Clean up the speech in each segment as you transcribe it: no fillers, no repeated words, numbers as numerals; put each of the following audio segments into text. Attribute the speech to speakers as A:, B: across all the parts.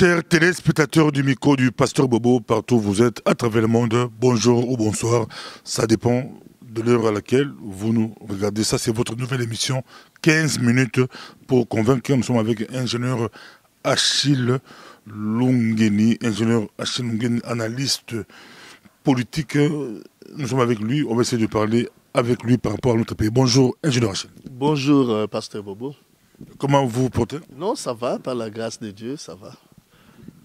A: Chers téléspectateurs du micro du Pasteur Bobo, partout où vous êtes, à travers le monde, bonjour ou bonsoir, ça dépend de l'heure à laquelle vous nous regardez. Ça, c'est votre nouvelle émission, 15 minutes pour convaincre. Nous sommes avec ingénieur Achille Lungeni, analyste politique. Nous sommes avec lui, on va essayer de parler avec lui par rapport à notre pays. Bonjour, ingénieur Achille.
B: Bonjour, Pasteur Bobo.
A: Comment vous vous portez?
B: Non, ça va, par la grâce de Dieu, ça va.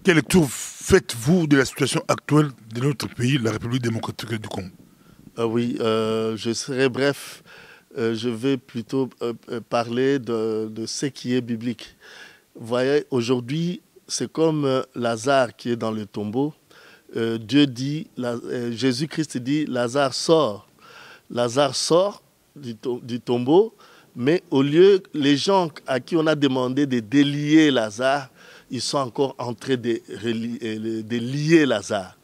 A: Quelle lecture faites-vous de la situation actuelle de notre pays, la République démocratique du Congo?
B: Oui, je serai bref. Je vais plutôt parler de ce qui est biblique. Vous voyez, aujourd'hui, c'est comme Lazare qui est dans le tombeau. Dieu dit, Jésus-Christ dit, Lazare sort. Lazare sort du tombeau, mais au lieu, les gens à qui on a demandé de délier Lazare, ils sont encore en train de lier Lazare.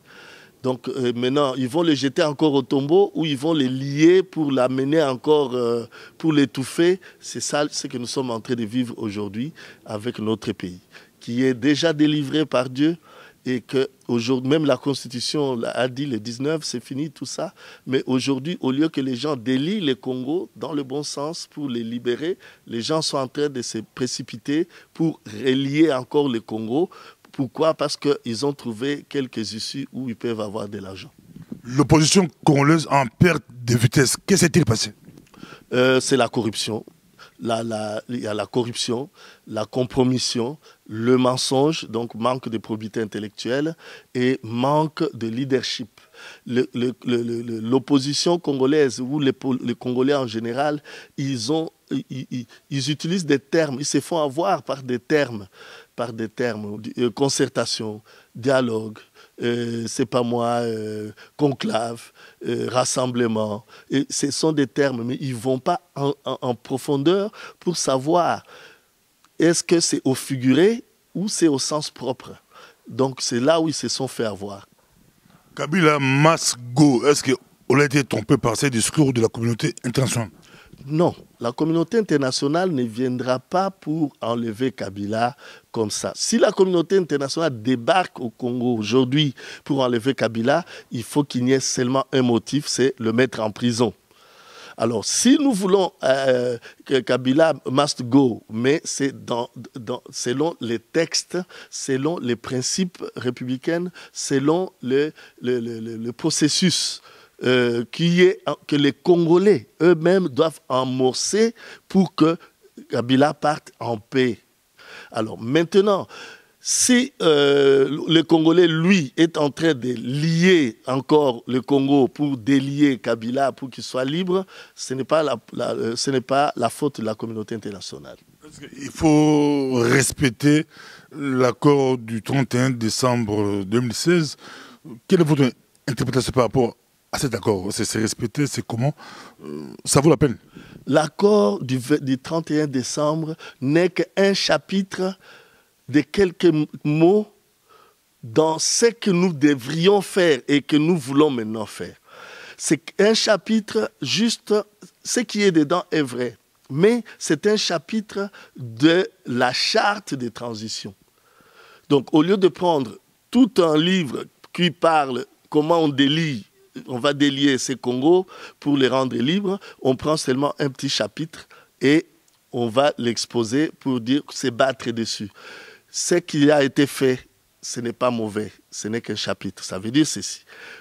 B: Donc maintenant, ils vont le jeter encore au tombeau ou ils vont le lier pour l'amener encore, pour l'étouffer. C'est ça ce que nous sommes en train de vivre aujourd'hui avec notre pays, qui est déjà délivré par Dieu et que aujourd'hui, même la Constitution a dit le 19, c'est fini tout ça. Mais aujourd'hui, au lieu que les gens délient le Congo dans le bon sens pour les libérer, les gens sont en train de se précipiter pour relier encore le Congo. Pourquoi? Parce qu'ils ont trouvé quelques issues où ils peuvent avoir de l'argent.
A: L'opposition congolaise en perte de vitesse, qu'est-ce qui s'est passé?
B: C'est la corruption. Il y a la corruption, la compromission, le mensonge, donc manque de probité intellectuelle et manque de leadership. L'opposition congolaise ou les Congolais en général, ils utilisent des termes, ils se font avoir par des termes, concertation, dialogue, c'est pas moi, conclave, rassemblement. Et ce sont des termes, mais ils ne vont pas en profondeur pour savoir est-ce que c'est au figuré ou c'est au sens propre. Donc c'est là où ils se sont fait avoir.
A: Kabila must go. Est-ce qu'on a été trompé par ces discours de la communauté internationale?
B: Non, la communauté internationale ne viendra pas pour enlever Kabila comme ça. Si la communauté internationale débarque au Congo aujourd'hui pour enlever Kabila, il faut qu'il n'y ait seulement un motif, c'est le mettre en prison. Alors, si nous voulons que Kabila must go, mais c'est selon les textes, selon les principes républicains, selon le processus que les Congolais eux-mêmes doivent amorcer pour que Kabila parte en paix. Alors maintenant, si le Congolais, lui, est en train de lier encore le Congo pour délier Kabila, pour qu'il soit libre, ce n'est pas la faute de la communauté internationale.
A: Il faut respecter l'accord du 31 décembre 2016. Quelle est votre interprétation par rapport à cet accord? C'est respecté, c'est comment? Ça vaut la peine?
B: L'accord du 31 décembre n'est qu'un chapitre de quelques mots dans ce que nous devrions faire et que nous voulons maintenant faire. C'est un chapitre, juste ce qui est dedans est vrai, mais c'est un chapitre de la charte de transition. Donc au lieu de prendre tout un livre qui parle comment on va délier ces Congos pour les rendre libres, on prend seulement un petit chapitre et on va l'exposer pour dire se battre dessus. Ce qui a été fait, ce n'est pas mauvais, ce n'est qu'un chapitre. Ça veut dire ceci.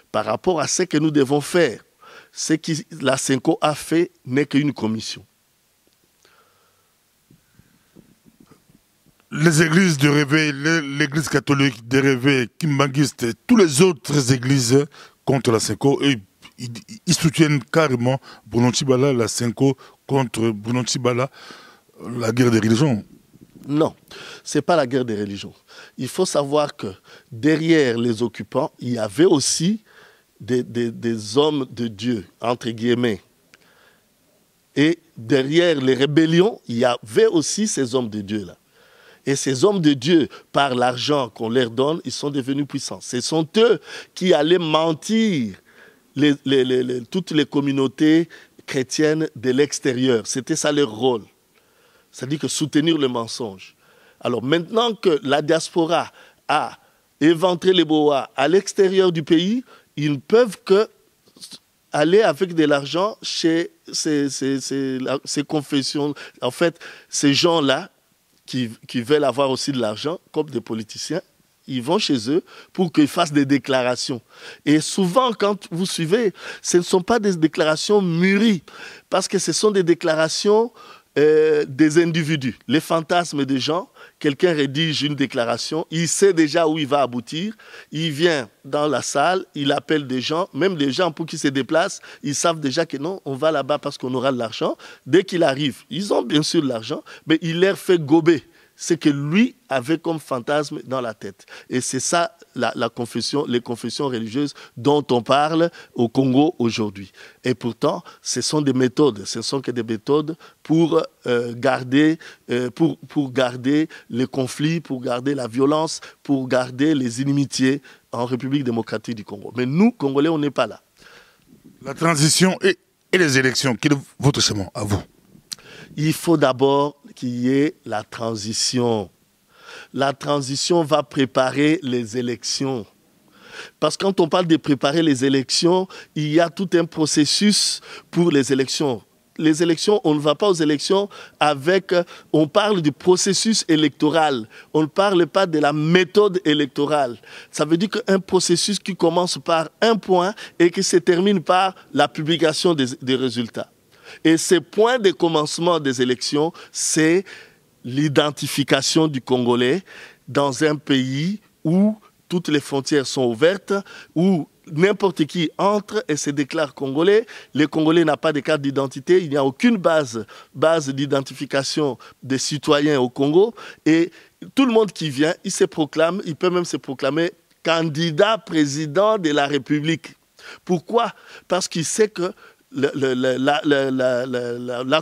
B: Par rapport à ce que nous devons faire, ce que la CENCO a fait n'est qu'une commission.
A: Les églises de réveil, l'église catholique de réveil, Kimbanguiste, toutes les autres églises contre la CENCO, ils soutiennent carrément Bruno Tshibala, la CENCO contre Bruno Tshibala, la guerre des religions.
B: Non, ce n'est pas la guerre des religions. Il faut savoir que derrière les occupants, il y avait aussi des hommes de Dieu, entre guillemets. Et derrière les rébellions, il y avait aussi ces hommes de Dieu-là. Et ces hommes de Dieu, par l'argent qu'on leur donne, ils sont devenus puissants. Ce sont eux qui allaient mentir toutes les communautés chrétiennes de l'extérieur. C'était ça leur rôle. C'est-à-dire que soutenir le mensonge. Alors maintenant que la diaspora à éventrer les boas à l'extérieur du pays, ils ne peuvent que aller avec de l'argent chez ces confessions. En fait, ces gens-là qui veulent avoir aussi de l'argent, comme des politiciens, ils vont chez eux pour qu'ils fassent des déclarations. Et souvent, quand vous suivez, ce ne sont pas des déclarations mûries, parce que ce sont des déclarations des individus. Les fantasmes des gens, quelqu'un rédige une déclaration, il sait déjà où il va aboutir, il vient dans la salle, il appelle des gens, même des gens pour qu'ils se déplacent, ils savent déjà que non, on va là-bas parce qu'on aura de l'argent. Dès qu'il arrive, ils ont bien sûr de l'argent, mais il leur fait gober ce que lui avait comme fantasme dans la tête. Et c'est ça les confessions religieuses dont on parle au Congo aujourd'hui. Et pourtant, ce sont des méthodes, ce ne sont que des méthodes pour garder les conflits, pour garder la violence, pour garder les inimitiés en République démocratique du Congo. Mais nous, Congolais, on n'est pas là.
A: La transition et les élections, quel est votre chemin à vous?
B: Il faut d'abord qu'il y ait la transition. La transition va préparer les élections. Parce que quand on parle de préparer les élections, il y a tout un processus pour les élections. Les élections, on ne va pas aux élections avec... On parle du processus électoral. On ne parle pas de la méthode électorale. Ça veut dire qu'un processus qui commence par un point et qui se termine par la publication des résultats. Et ce point de commencement des élections, c'est l'identification du Congolais dans un pays où toutes les frontières sont ouvertes, où n'importe qui entre et se déclare Congolais. Les Congolais n'ont pas de carte d'identité, il n'y a aucune base d'identification des citoyens au Congo. Et tout le monde qui vient, il se proclame, il peut même se proclamer candidat président de la République. Pourquoi? Parce qu'il sait que la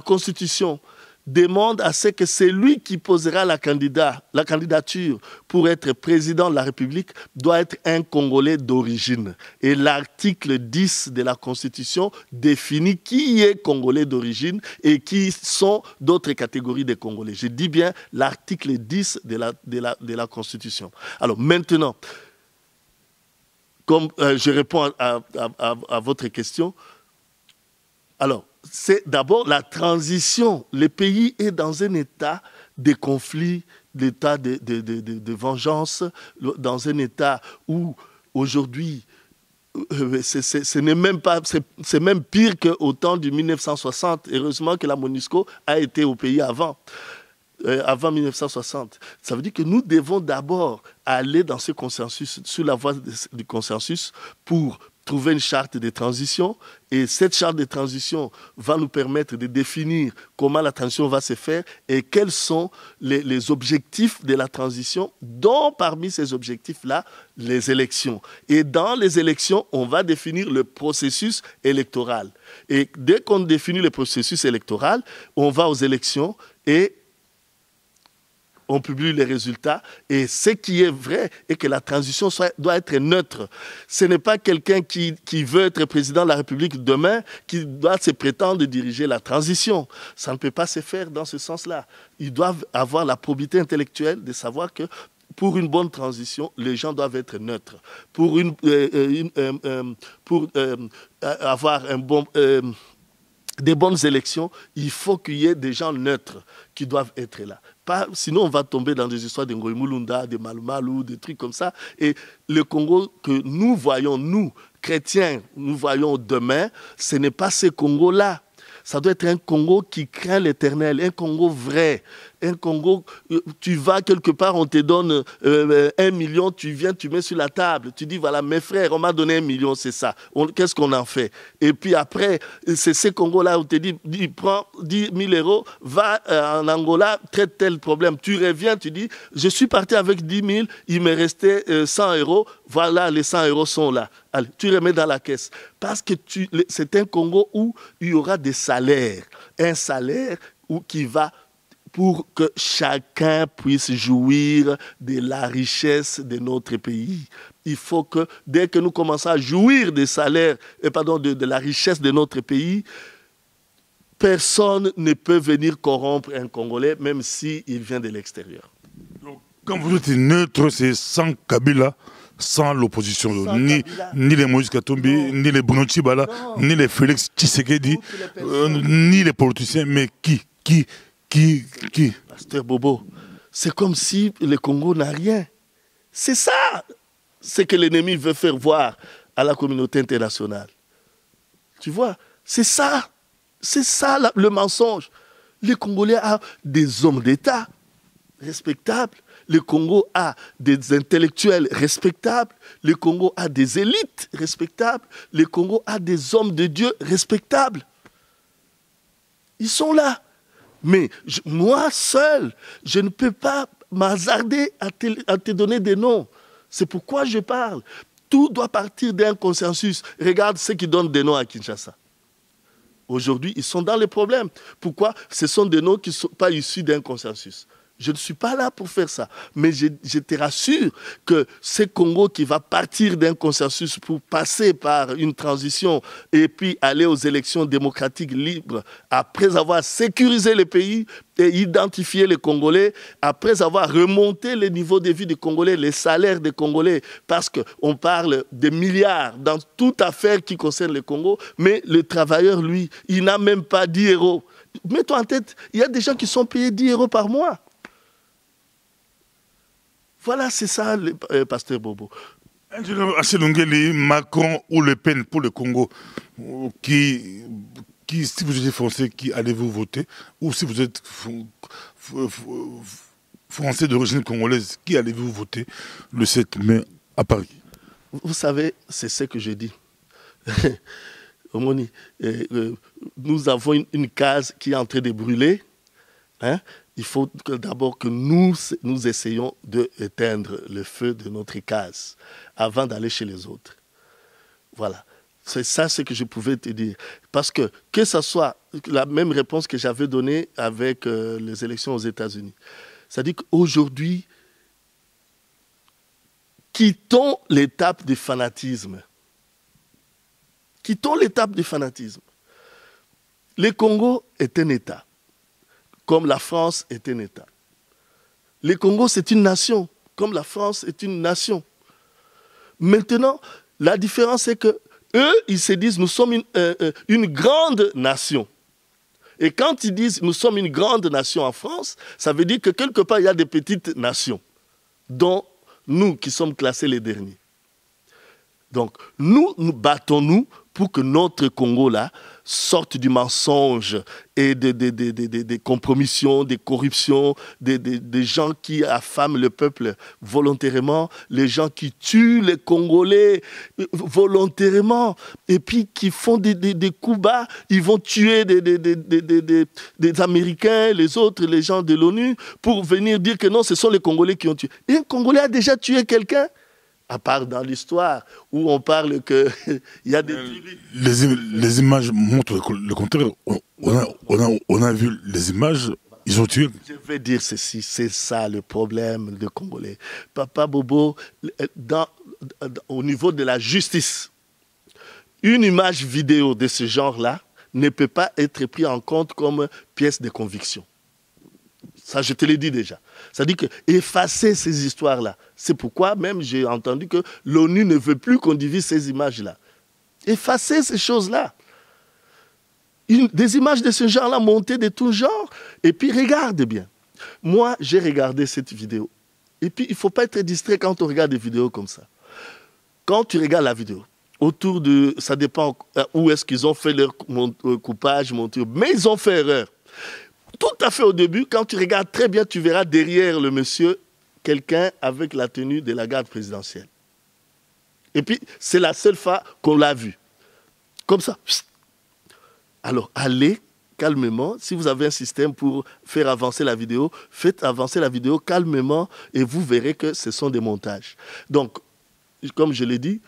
B: Constitution demande à ce que celui qui posera la candidature pour être président de la République doit être un Congolais d'origine. Et l'article 10 de la Constitution définit qui est Congolais d'origine et qui sont d'autres catégories de Congolais. Je dis bien l'article 10 de la Constitution. Alors maintenant, comme je réponds à votre question, alors, c'est d'abord la transition. Le pays est dans un état de conflit, d'état de vengeance, dans un état où aujourd'hui, c'est même pire qu'au temps du 1960. Heureusement que la MONUSCO a été au pays avant 1960. Ça veut dire que nous devons d'abord aller dans ce consensus, sur la voie du consensus, pour trouver une charte de transition. Et cette charte de transition va nous permettre de définir comment la transition va se faire et quels sont les objectifs de la transition, dont parmi ces objectifs-là, les élections. Et dans les élections, on va définir le processus électoral. Et dès qu'on définit le processus électoral, on va aux élections et on publie les résultats. Et ce qui est vrai est que la transition doit être neutre. Ce n'est pas quelqu'un qui veut être président de la République demain qui doit se prétendre diriger la transition. Ça ne peut pas se faire dans ce sens-là. Ils doivent avoir la probité intellectuelle de savoir que pour une bonne transition, les gens doivent être neutres. Pour avoir des bonnes élections, il faut qu'il y ait des gens neutres qui doivent être là. Sinon, on va tomber dans des histoires de Ngoï Mulunda, de Malumalu, des trucs comme ça. Et le Congo que nous voyons, nous, chrétiens, nous voyons demain, ce n'est pas ce Congo-là. Ça doit être un Congo qui craint l'Éternel, un Congo vrai, un Congo, tu vas quelque part, on te donne 1 million, tu viens, tu mets sur la table, tu dis, voilà, mes frères, on m'a donné 1 million, c'est ça. Qu'est-ce qu'on en fait? Et puis après, c'est ce Congo-là où on te dit, prends 10 000 euros, va en Angola, traite tel problème. Tu reviens, tu dis, je suis parti avec 10 000, il me restait 100 euros, voilà, les 100 euros sont là. Allez, tu remets dans la caisse. Parce que c'est un Congo où il y aura des salaires. Un salaire qui va pour que chacun puisse jouir de la richesse de notre pays. Il faut que, dès que nous commençons à jouir des salaires, de la richesse de notre pays, personne ne peut venir corrompre un Congolais, même s'il vient de l'extérieur.
A: Donc, Quand vous êtes neutre, c'est sans Kabila, sans l'opposition. Ni les Moïse Katumbi, ni les Bruno Tshibala, ni les Félix Tshisekedi, ni les politiciens. Mais qui
B: Pasteur Bobo, c'est comme si le Congo n'a rien. C'est ça ce que l'ennemi veut faire voir à la communauté internationale. Tu vois, c'est ça le mensonge. Le Congolais a des hommes d'État respectables. Le Congo a des intellectuels respectables. Le Congo a des élites respectables. Le Congo a des hommes de Dieu respectables. Ils sont là. Mais moi seul, je ne peux pas m'hasarder à te donner des noms. C'est pourquoi je parle. Tout doit partir d'un consensus. Regarde ceux qui donnent des noms à Kinshasa. Aujourd'hui, ils sont dans les problèmes. Pourquoi? Ce sont des noms qui ne sont pas issus d'un consensus. Je ne suis pas là pour faire ça. Mais je te rassure que ce Congo qui va partir d'un consensus pour passer par une transition et puis aller aux élections démocratiques libres, après avoir sécurisé le pays et identifié les Congolais, après avoir remonté le niveau de vie des Congolais, les salaires des Congolais, parce qu'on parle de milliards dans toute affaire qui concerne le Congo, mais le travailleur, lui, il n'a même pas 10 euros. Mets-toi en tête, il y a des gens qui sont payés 10 euros par mois. Voilà, c'est ça, le pasteur Bobo.
A: Macron ou Le Pen pour le Congo, si vous êtes français, qui allez-vous voter? Ou si vous êtes français d'origine congolaise, qui allez-vous voter le 7 mai à Paris?
B: Vous savez, c'est ce que je dis. Omoni, nous avons une case qui est en train de brûler. Hein? Il faut d'abord que nous essayions d'éteindre le feu de notre case avant d'aller chez les autres. Voilà. C'est ça ce que je pouvais te dire. Parce que ce soit la même réponse que j'avais donnée avec les élections aux États-Unis. C'est-à-dire qu'aujourd'hui, quittons l'étape du fanatisme. Quittons l'étape du fanatisme. Le Congo est un État, comme la France est un État. Le Congo, c'est une nation, comme la France est une nation. Maintenant, la différence, c'est que eux, ils se disent, nous sommes une grande nation. Et quand ils disent, nous sommes une grande nation en France, ça veut dire que quelque part, il y a des petites nations, dont nous, qui sommes classés les derniers. Donc, nous battons-nous pour que notre Congo-là sorte du mensonge et des compromissions, des corruptions, des gens qui affament le peuple volontairement, les gens qui tuent les Congolais volontairement et puis qui font des coups bas, ils vont tuer des Américains, les autres, les gens de l'ONU, pour venir dire que non, ce sont les Congolais qui ont tué. Et un Congolais a déjà tué quelqu'un? À part dans l'histoire, où on parle qu'il y a des...
A: Les images montrent le contraire. On a vu les images, ils ont tué.
B: Je vais dire ceci, c'est ça le problème des Congolais. Papa Bobo, au niveau de la justice, une image vidéo de ce genre-là ne peut pas être prise en compte comme pièce de conviction. Ça, je te l'ai dit déjà. C'est-à-dire qu'effacer ces histoires-là. C'est pourquoi même j'ai entendu que l'ONU ne veut plus qu'on divise ces images-là. Effacer ces choses-là. Des images de ce genre-là montées de tout genre. Et puis regarde bien. Moi, j'ai regardé cette vidéo. Et puis il ne faut pas être distrait quand on regarde des vidéos comme ça. Quand tu regardes la vidéo, autour de... Ça dépend où est-ce qu'ils ont fait leur coupage, monture. Mais ils ont fait erreur. Tout à fait au début, quand tu regardes très bien, tu verras derrière le monsieur quelqu'un avec la tenue de la garde présidentielle. Et puis, c'est la seule fois qu'on l'a vu. Comme ça. Alors, allez calmement. Si vous avez un système pour faire avancer la vidéo, faites avancer la vidéo calmement et vous verrez que ce sont des montages. Donc, comme je l'ai dit,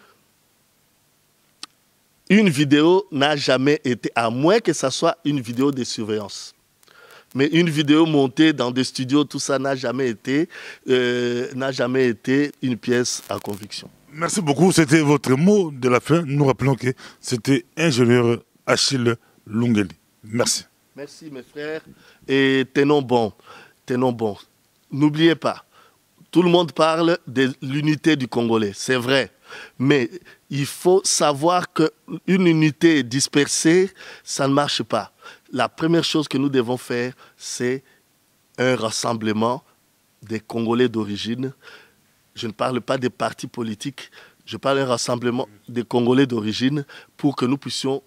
B: une vidéo n'a jamais été, à moins que ce soit une vidéo de surveillance. Mais une vidéo montée dans des studios, tout ça n'a jamais été une pièce à conviction.
A: Merci beaucoup. C'était votre mot de la fin. Nous rappelons que c'était ingénieur Achille Lungeli. Merci.
B: Merci mes frères. Et tenons bon. Tenons bon. N'oubliez pas, Tout le monde parle de l'unité du Congolais, c'est vrai. Mais il faut savoir qu'une unité dispersée, ça ne marche pas. La première chose que nous devons faire, c'est un rassemblement des Congolais d'origine. Je ne parle pas des partis politiques, je parle d'un rassemblement des Congolais d'origine pour que nous puissions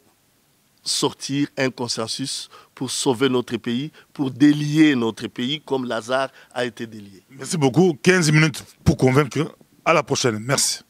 B: sortir un consensus pour sauver notre pays, pour délier notre pays comme Lazare a été délié.
A: Merci beaucoup. 15 minutes pour convaincre. À la prochaine. Merci.